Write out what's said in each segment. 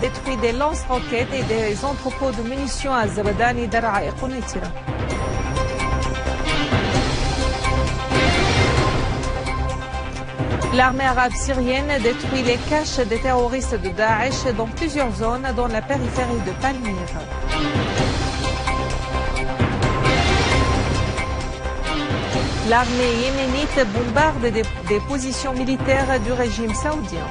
détruit des lance-roquettes et des entrepôts de munitions à Zabadani, Daraa et Konaitira. L'armée arabe syrienne détruit les caches des terroristes de Daesh dans plusieurs zones dans la périphérie de Palmyre. L'armée yéménite bombarde des positions militaires du régime saoudien.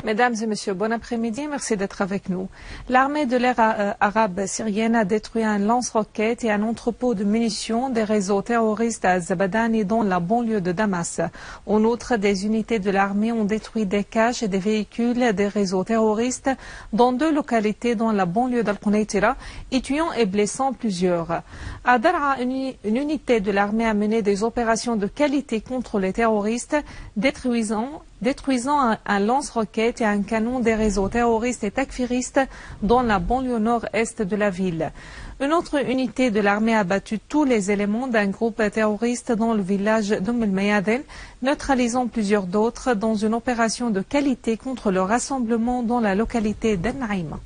Mesdames et messieurs, bon après-midi, merci d'être avec nous. L'armée de l'air arabe syrienne a détruit un lance-roquettes et un entrepôt de munitions des réseaux terroristes à Zabadani dans la banlieue de Damas. En outre, des unités de l'armée ont détruit des caches et des véhicules des réseaux terroristes dans 2 localités dans la banlieue d'Al-Qunaitira et tuant et blessant plusieurs. À Daraa, une unité de l'armée a mené des opérations de qualité contre les terroristes, détruisant un lance-roquettes et un canon des réseaux terroristes et takfiristes dans la banlieue nord-est de la ville. Une autre unité de l'armée a battu tous les éléments d'un groupe terroriste dans le village d'Umm el-Mayaden, neutralisant plusieurs d'autres dans une opération de qualité contre le rassemblement dans la localité d'Al-Naïma.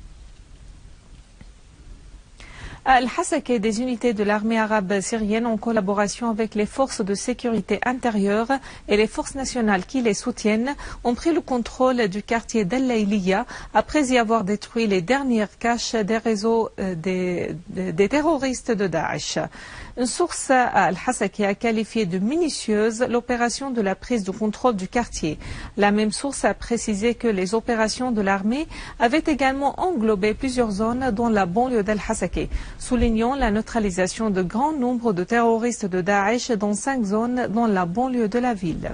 À Al-Hasaka, des unités de l'armée arabe syrienne en collaboration avec les forces de sécurité intérieure et les forces nationales qui les soutiennent ont pris le contrôle du quartier d'Al-Layliya après y avoir détruit les dernières caches des réseaux des terroristes de Daesh. Une source à Al-Hasaka a qualifié de minutieuse l'opération de la prise de contrôle du quartier. La même source a précisé que les opérations de l'armée avaient également englobé plusieurs zones dans la banlieue d'Al-Hasaka, soulignant la neutralisation de grands nombres de terroristes de Daesh dans 5 zones dans la banlieue de la ville.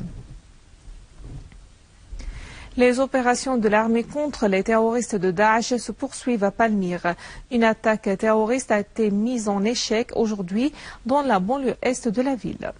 Les opérations de l'armée contre les terroristes de Daesh se poursuivent à Palmyre. Une attaque terroriste a été mise en échec aujourd'hui dans la banlieue est de la ville.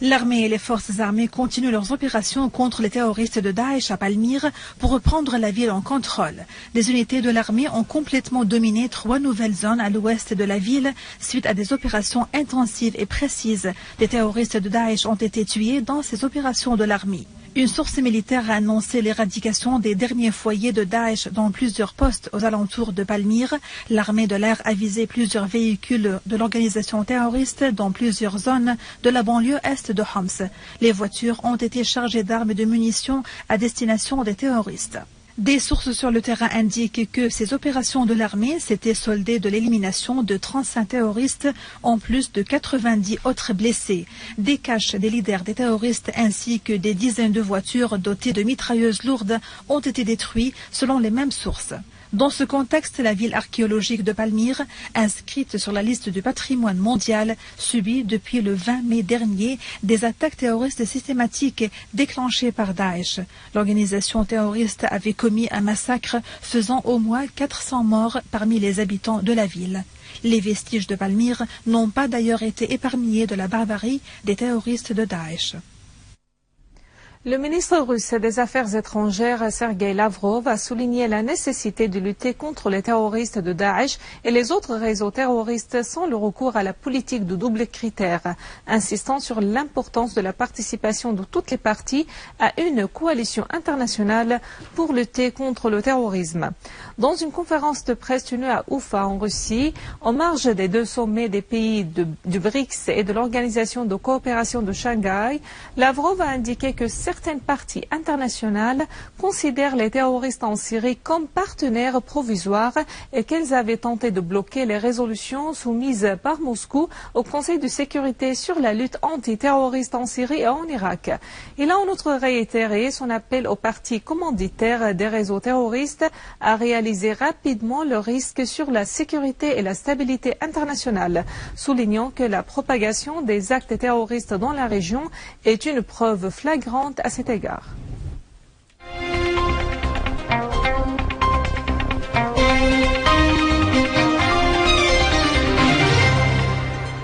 L'armée et les forces armées continuent leurs opérations contre les terroristes de Daesh à Palmyre pour reprendre la ville en contrôle. Les unités de l'armée ont complètement dominé 3 nouvelles zones à l'ouest de la ville suite à des opérations intensives et précises. Des terroristes de Daesh ont été tués dans ces opérations de l'armée. Une source militaire a annoncé l'éradication des derniers foyers de Daesh dans plusieurs postes aux alentours de Palmyre. L'armée de l'air a visé plusieurs véhicules de l'organisation terroriste dans plusieurs zones de la banlieue est de Homs. Les voitures ont été chargées d'armes et de munitions à destination des terroristes. Des sources sur le terrain indiquent que ces opérations de l'armée s'étaient soldées de l'élimination de 35 terroristes en plus de 90 autres blessés. Des caches des leaders des terroristes ainsi que des dizaines de voitures dotées de mitrailleuses lourdes ont été détruites selon les mêmes sources. Dans ce contexte, la ville archéologique de Palmyre, inscrite sur la liste du patrimoine mondial, subit depuis le 20 mai dernier des attaques terroristes systématiques déclenchées par Daesh. L'organisation terroriste avait commis un massacre faisant au moins 400 morts parmi les habitants de la ville. Les vestiges de Palmyre n'ont pas d'ailleurs été épargnés de la barbarie des terroristes de Daesh. Le ministre russe des Affaires étrangères, Sergei Lavrov, a souligné la nécessité de lutter contre les terroristes de Daesh et les autres réseaux terroristes sans le recours à la politique de double critère, insistant sur l'importance de la participation de toutes les parties à une coalition internationale pour lutter contre le terrorisme. Dans une conférence de presse tenue à Oufa, en Russie, en marge des 2 sommets des pays du BRICS et de l'Organisation de coopération de Shanghai, Lavrov a indiqué que certaines parties internationales considèrent les terroristes en Syrie comme partenaires provisoires et qu'elles avaient tenté de bloquer les résolutions soumises par Moscou au Conseil de sécurité sur la lutte antiterroriste en Syrie et en Irak. Il a en outre réitéré son appel aux partis commanditaires des réseaux terroristes à réaliser rapidement le risque sur la sécurité et la stabilité internationale, soulignant que la propagation des actes terroristes dans la région est une preuve flagrante à cet égard.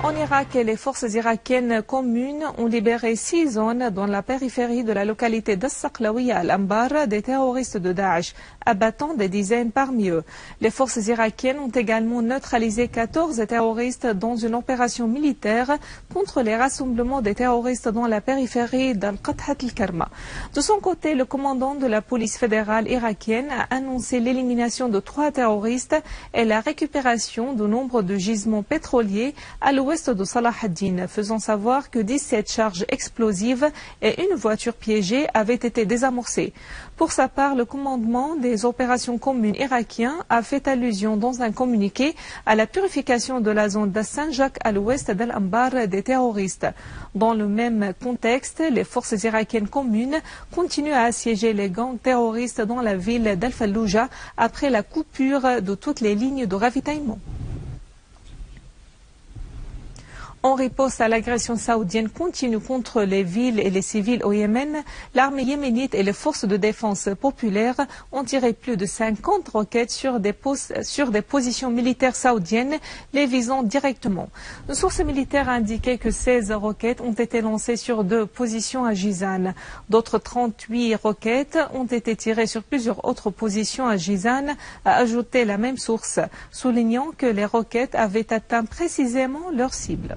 En l'Irak et les forces irakiennes communes ont libéré 6 zones dans la périphérie de la localité d'As-Saqlawiya al-Anbar des terroristes de Daesh, abattant des dizaines parmi eux. Les forces irakiennes ont également neutralisé 14 terroristes dans une opération militaire contre les rassemblements des terroristes dans la périphérie d'Al-Qathat al-Karma. De son côté, le commandant de la police fédérale irakienne a annoncé l'élimination de 3 terroristes et la récupération de nombre de gisements pétroliers à l'ouest de Salah ad-Din, faisant savoir que 17 charges explosives et une voiture piégée avaient été désamorcées. Pour sa part, le commandement des opérations communes irakien a fait allusion dans un communiqué à la purification de la zone d'As-Sanjak à l'ouest d'Al-Anbar des terroristes. Dans le même contexte, les forces irakiennes communes continuent à assiéger les gangs terroristes dans la ville d'Al-Fallujah après la coupure de toutes les lignes de ravitaillement. En riposte à l'agression saoudienne continue contre les villes et les civils au Yémen, l'armée yéménite et les forces de défense populaire ont tiré plus de 50 roquettes sur des positions militaires saoudiennes, les visant directement. Une source militaire a indiqué que 16 roquettes ont été lancées sur 2 positions à Jizan. D'autres 38 roquettes ont été tirées sur plusieurs autres positions à Jizan, a ajouté la même source, soulignant que les roquettes avaient atteint précisément leur cible.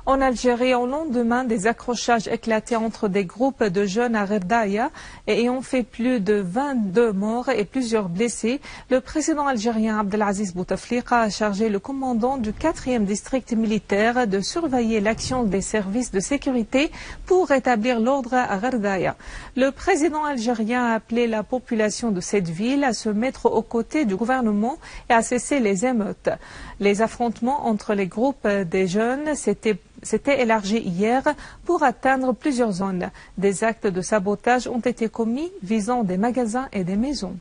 En Algérie, au lendemain des accrochages éclatés entre des groupes de jeunes à Gherdaïa et ayant fait plus de 22 morts et plusieurs blessés, le président algérien Abdelaziz Bouteflika a chargé le commandant du 4e district militaire de surveiller l'action des services de sécurité pour rétablir l'ordre à Gherdaïa. Le président algérien a appelé la population de cette ville à se mettre aux côtés du gouvernement et à cesser les émeutes. Les affrontements entre les groupes des jeunes s'était élargi hier pour atteindre plusieurs zones. Des actes de sabotage ont été commis visant des magasins et des maisons.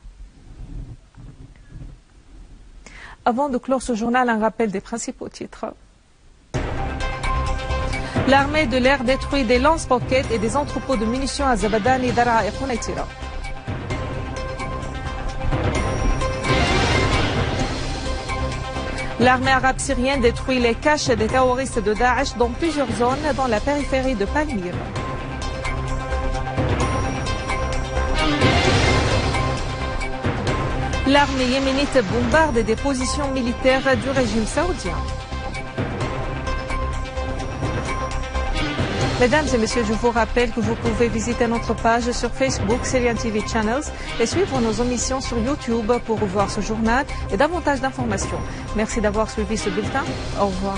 Avant de clore ce journal, un rappel des principaux titres. L'armée de l'air détruit des lance-roquettes et des entrepôts de munitions à Zabadani, Daraa et Konaitira. L'armée arabe syrienne détruit les caches des terroristes de Daesh dans plusieurs zones dans la périphérie de Palmyre. L'armée yéménite bombarde des positions militaires du régime saoudien. Mesdames et messieurs, je vous rappelle que vous pouvez visiter notre page sur Facebook, Syrian TV Channels, et suivre nos émissions sur YouTube pour revoir ce journal et davantage d'informations. Merci d'avoir suivi ce bulletin. Au revoir.